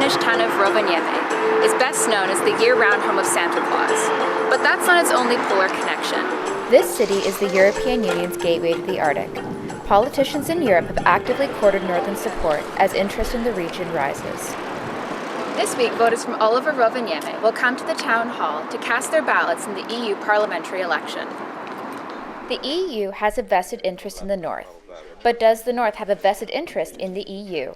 Finnish town of Rovaniemi is best known as the year-round home of Santa Claus. But that's not its only polar connection. This city is the European Union's gateway to the Arctic. Politicians in Europe have actively courted Northern support as interest in the region rises. This week, voters from all over Rovaniemi will come to the town hall to cast their ballots in the EU parliamentary election. The EU has a vested interest in the North. But does the North have a vested interest in the EU?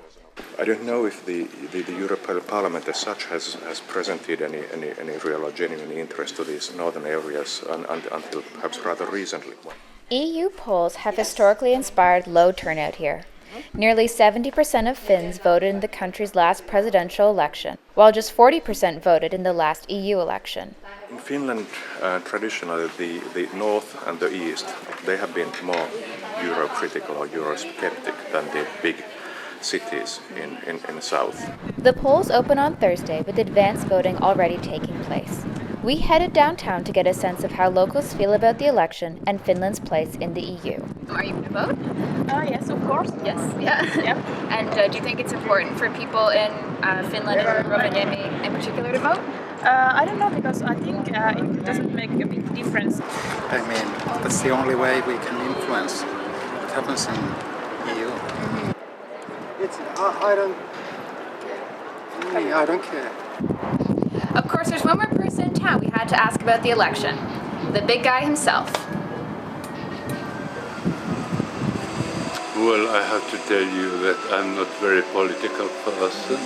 I don't know if the European Parliament as such has presented any real or genuine interest to these northern areas until perhaps rather recently. EU polls have historically inspired low turnout here. Nearly 70% of Finns voted in the country's last presidential election, while just 40% voted in the last EU election. In Finland, traditionally, the North and the East, they have been more Euro-critical or Eurosceptic than the big cities in the South. The polls open on Thursday with advance voting already taking place. We headed downtown to get a sense of how locals feel about the election and Finland's place in the EU. Are you going to vote? Yes, of course. Yes, yeah. Yep. And do you think it's important for people in Finland and Rovaniemi in particular to vote? I don't know, because I think it doesn't make a big difference. I mean, that's the only way we can influence what happens in EU. I don't care. Of course, there's one more person in town we had to ask about the election. The big guy himself. Well, I have to tell you that I'm not very political person.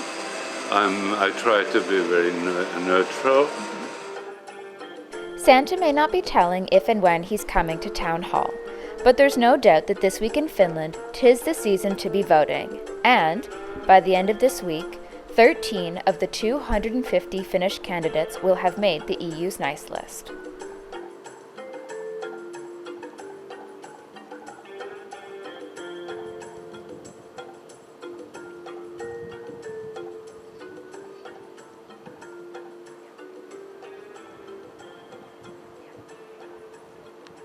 I try to be very neutral. Santa may not be telling if and when he's coming to town hall, but there's no doubt that this week in Finland, 'tis the season to be voting. And, by the end of this week, 13 of the 250 Finnish candidates will have made the EU's nice list.